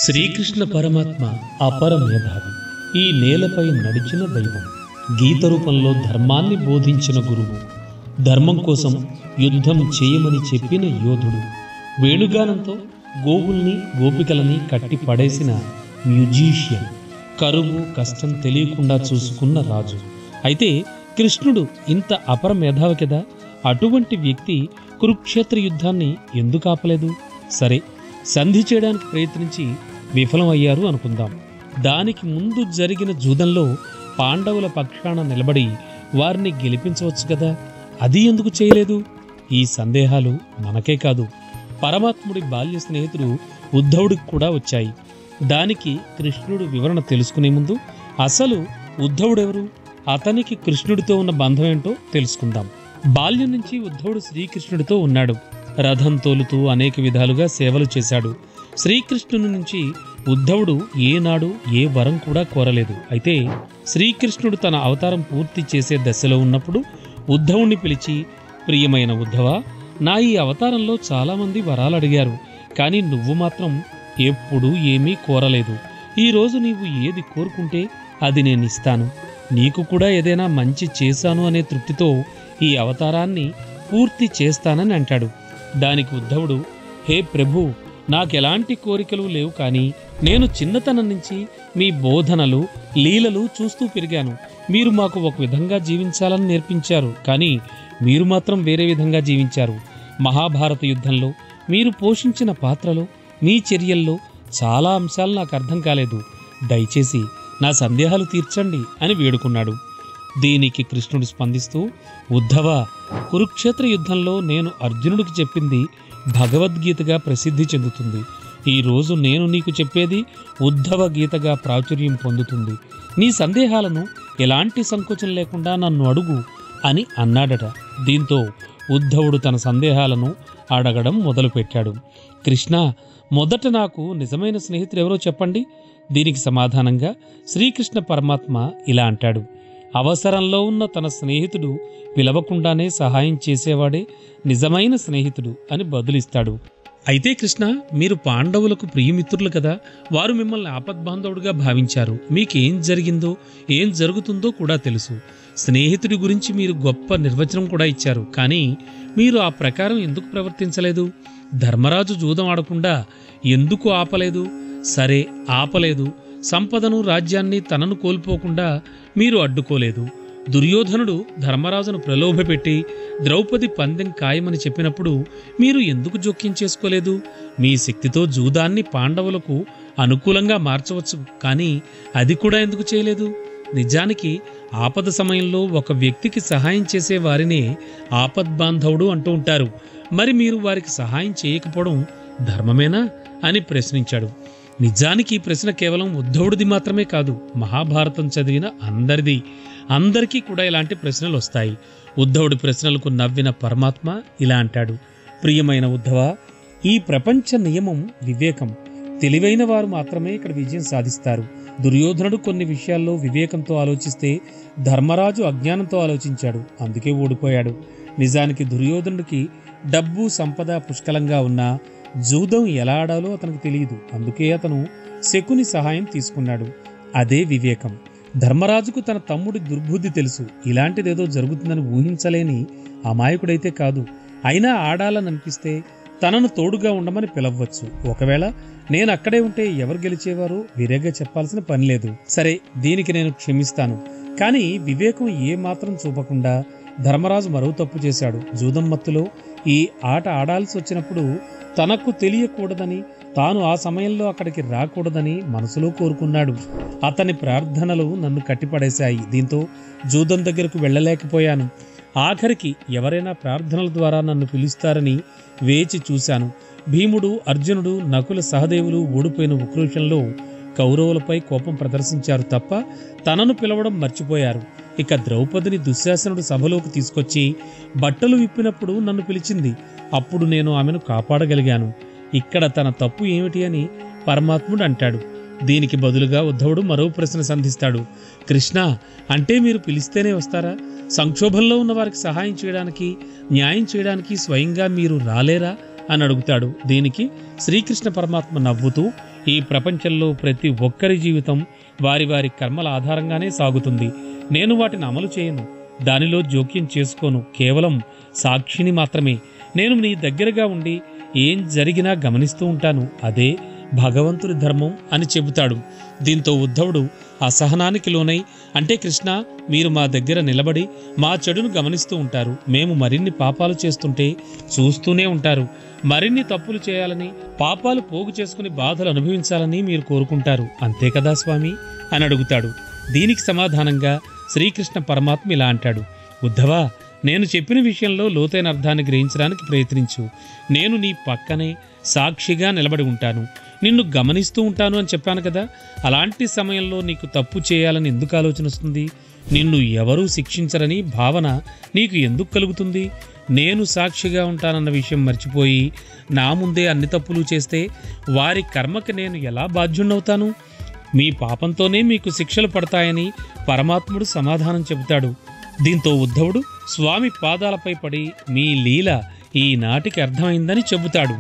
శ్రీకృష్ణ పరమాత్మ అపర మేధావి. ఈ నేలపై నడిచిన దైవం, గీత రూపంలో ధర్మాన్ని బోధించిన గురువు, ధర్మం కోసం యుద్ధం చేయమని చెప్పిన యోధుడు, వేణుగానంతో గోవుల్ని గోపికలని కట్టి పడేసిన మ్యూజిషియన్, కరువు కష్టం తెలియకుండా చూసుకున్న రాజు. అయితే కృష్ణుడు ఇంత అపర మేధావి కదా, అటువంటి వ్యక్తి కురుక్షేత్ర యుద్ధాన్ని ఎందుకు ఆపలేదు? సరే, సంధి చేయడానికి ప్రయత్నించి విఫలం అయ్యారు అనుకుందాం. దానికి ముందు జరిగిన జూదంలో పాండవుల పక్షాన నిలబడి వారిని గెలిపించవచ్చు కదా, అది ఎందుకు చేయలేదు? ఈ సందేహాలు మనకే కాదు, పరమాత్ముడి బాల్య స్నేహితుడు ఉద్ధవుడికి కూడా వచ్చాయి. దానికి కృష్ణుడు వివరణ తెలుసుకునే ముందు అసలు ఉద్ధవుడెవరు, అతనికి కృష్ణుడితో ఉన్న బంధం ఏంటో తెలుసుకుందాం. బాల్యం నుంచి ఉద్ధవుడు శ్రీకృష్ణుడితో ఉన్నాడు. రథం తోలుతూ అనేక విధాలుగా సేవలు చేశాడు. శ్రీకృష్ణుని నుంచి ఉద్ధవుడు ఏనాడు ఏ వరం కూడా కోరలేదు. అయితే శ్రీకృష్ణుడు తన అవతారం పూర్తి చేసే దశలో ఉన్నప్పుడు ఉద్ధవుణ్ణి పిలిచి, ప్రియమైన ఉద్ధవ, నా ఈ అవతారంలో చాలామంది వరాలు అడిగారు, కానీ నువ్వు మాత్రం ఎప్పుడూ ఏమీ కోరలేదు. ఈరోజు నీవు ఏది కోరుకుంటే అది నేను ఇస్తాను. నీకు కూడా ఏదైనా మంచి చేశాను అనే తృప్తితో ఈ అవతారాన్ని పూర్తి చేస్తానని అంటాడు. దానికి ఉద్ధవుడు, హే ప్రభు, నాకెలాంటి కోరికలు లేవు, కానీ నేను చిన్నతనం నుంచి మీ బోధనలు లీలలు చూస్తూ పెరిగాను. మీరు మాకు ఒక విధంగా జీవించాలని నేర్పించారు, కానీ మీరు మాత్రం వేరే విధంగా జీవించారు. మహాభారత యుద్ధంలో మీరు పోషించిన పాత్రలో, మీ చర్యల్లో చాలా అంశాలు నాకు అర్థం కాలేదు. దయచేసి నా సందేహాలు తీర్చండి అని వేడుకున్నాడు. దీనికి కృష్ణుడు స్పందిస్తూ, ఉద్ధవ, కురుక్షేత్ర యుద్ధంలో నేను అర్జునుడికి చెప్పింది భగవద్గీతగా ప్రసిద్ధి చెందుతుంది. ఈరోజు నేను నీకు చెప్పేది ఉద్ధవ గీతగా ప్రాచుర్యం పొందుతుంది. నీ సందేహాలను ఎలాంటి సంకోచం లేకుండా నన్ను అడుగు అని అన్నాడట. దీంతో ఉద్ధవుడు తన సందేహాలను అడగడం మొదలుపెట్టాడు. కృష్ణ, మొదట నాకు నిజమైన స్నేహితుడు ఎవరో చెప్పండి. దీనికి సమాధానంగా శ్రీకృష్ణ పరమాత్మ ఇలా అంటాడు, అవసరంలో ఉన్న తన స్నేహితుడు పిలవకుండానే సహాయం చేసేవాడే నిజమైన స్నేహితుడు అని బదులిస్తాడు. అయితే కృష్ణ, మీరు పాండవులకు ప్రియమిత్రులు కదా, వారు మిమ్మల్ని ఆపద్బాంధవుడిగా భావించారు. మీకేం జరిగిందో ఏం జరుగుతుందో కూడా తెలుసు. స్నేహితుడి గురించి మీరు గొప్ప నిర్వచనం కూడా ఇచ్చారు, కానీ మీరు ఆ ప్రకారం ఎందుకు ప్రవర్తించలేదు? ధర్మరాజు జూదం ఆడకుండా ఎందుకు ఆపలేదు? సరే, ఆపలేదు. సంపదను రాజ్యాన్ని తనను కోల్పోకుండా మీరు అడ్డుకోలేదు. దుర్యోధనుడు ధర్మరాజును ప్రలోభపెట్టి ద్రౌపది పందెం ఖాయమని చెప్పినప్పుడు మీరు ఎందుకు జోక్యం చేసుకోలేదు? మీ శక్తితో జూదాన్ని పాండవులకు అనుకూలంగా మార్చవచ్చు, కానీ అది కూడా ఎందుకు చేయలేదు? నిజానికి ఆపద సమయంలో ఒక వ్యక్తికి సహాయం చేసే వారినే ఆపద్బాంధవుడు అంటూ ఉంటారు. మరి మీరు వారికి సహాయం చేయకపోవడం ధర్మమేనా అని ప్రశ్నించాడు. నిజానికి ఈ ప్రశ్న కేవలం ఉద్ధవుడిది మాత్రమే కాదు, మహాభారతం చదివిన అందరికీ కూడా ఇలాంటి ప్రశ్నలు వస్తాయి. ఉద్ధవుడి ప్రశ్నలకు నవ్విన పరమాత్మ ఇలా అంటాడు, ప్రియమైన ఉద్ధవ, ఈ ప్రపంచ నియమం వివేకం. తెలివైన వారు మాత్రమే ఇక్కడ విజయం సాధిస్తారు. దుర్యోధనుడు కొన్ని విషయాల్లో వివేకంతో ఆలోచిస్తే ధర్మరాజు అజ్ఞానంతో ఆలోచించాడు, అందుకే ఓడిపోయాడు. నిజానికి దుర్యోధనుడికి డబ్బు సంపద పుష్కలంగా ఉన్నా జూదం ఎలా ఆడాలో అతనికి తెలియదు, అందుకే అతను శకుని సహాయం తీసుకున్నాడు. అదే వివేకం. ధర్మరాజుకు తన తమ్ముడి దుర్బుద్ధి తెలుసు, ఇలాంటిదేదో జరుగుతుందని ఊహించలేని అమాయకుడైతే కాదు. అయినా ఆడాలని అనిపిస్తే తనను తోడుగా ఉండమని పిలవచ్చు. ఒకవేళ నేను అక్కడే ఉంటే ఎవరు గెలిచేవారో వేరేగా చెప్పాల్సిన పని లేదు. సరే, దీనికి నేను క్షమిస్తాను, కానీ వివేకం ఏ మాత్రం చూపకుండా ధర్మరాజు మరో తప్పు చేశాడు. జూదం మత్తులో ఈ ఆట ఆడాల్సి వచ్చినప్పుడు తనకు తెలియకూడదని, తాను ఆ సమయంలో అక్కడికి రాకూడదని మనసులో కోరుకున్నాడు. అతని ప్రార్థనలు నన్ను కట్టిపడేశాయి. దీంతో జూదం దగ్గరకు వెళ్ళలేకపోయాను. ఆఖరికి ఎవరైనా ప్రార్థనల ద్వారా నన్ను పిలుస్తారని వేచి చూశాను. భీముడు, అర్జునుడు, నకుల, సహదేవులు ఓడిపోయిన ఉక్రోషంలో కౌరవులపై కోపం ప్రదర్శించారు తప్ప తనను పిలవడం మర్చిపోయారు. ఇక ద్రౌపదిని దుశ్శాసనుడు సభలోకి తీసుకొచ్చి బట్టలు విప్పినప్పుడు నన్ను పిలిచింది. అప్పుడు నేను ఆమెను కాపాడగలిగాను. ఇక్కడ తన తప్పు ఏమిటి అని పరమాత్ముడు అంటాడు. దీనికి బదులుగా ఉద్ధవుడు మరో ప్రశ్న సంధిస్తాడు, కృష్ణ, అంటే మీరు పిలిస్తేనే వస్తారా? సంక్షోభంలో ఉన్న వారికి సహాయం చేయడానికి, న్యాయం చేయడానికి స్వయంగా మీరు రాలేరా అని అడుగుతాడు. దీనికి శ్రీకృష్ణ పరమాత్మ నవ్వుతూ ఈ ప్రపంచంలో ప్రతి ఒక్కరి జీవితం వారి వారి కర్మల ఆధారంగానే సాగుతుంది. నేను వాటిని అమలు చేయను, దానిలో జోక్యం చేసుకోను, కేవలం సాక్షిని మాత్రమే. నేను నీ దగ్గరగా ఉండి ఏం జరిగినా గమనిస్తూ ఉంటాను, అదే భగవంతుని ధర్మం అని చెబుతాడు. దీంతో ఉద్ధవుడు అసహనానికి లోనై, అంటే కృష్ణ, మీరు మా దగ్గర నిలబడి మా చెడును గమనిస్తూ ఉంటారు, మేము మరిన్ని పాపాలు చేస్తుంటే చూస్తూనే ఉంటారు, మరిన్ని తప్పులు చేయాలని, పాపాలు పోగు చేసుకుని బాధలు అనుభవించాలని మీరు కోరుకుంటారు, అంతే కదా స్వామి అని అడుగుతాడు. దీనికి సమాధానంగా శ్రీకృష్ణ పరమాత్మ ఇలా అంటాడు, ఉద్ధవా, నేను చెప్పిన విషయంలో లోతైన అర్థాన్ని గ్రహించడానికి ప్రయత్నించు. నేను నీ పక్కనే సాక్షిగా నిలబడి ఉంటాను, నిన్ను గమనిస్తూ ఉంటాను అని చెప్పాను కదా. అలాంటి సమయంలో నీకు తప్పు చేయాలని ఎందుకు ఆలోచన వస్తుంది? నిన్ను ఎవరూ శిక్షించరని భావన నీకు ఎందుకు కలుగుతుంది? నేను సాక్షిగా ఉంటానన్న విషయం మర్చిపోయి నా ముందే అన్ని తప్పులు చేస్తే వారి కర్మకి నేను ఎలా బాధ్యుణ్ణవుతాను? మీ పాపంతోనే మీకు శిక్షలు పడతాయని పరమాత్ముడు సమాధానం చెబుతాడు. దీంతో ఉద్ధవుడు స్వామి పాదాలపై పడి, మీ లీల ఈనాటికి అర్థమైందని చెబుతాడు.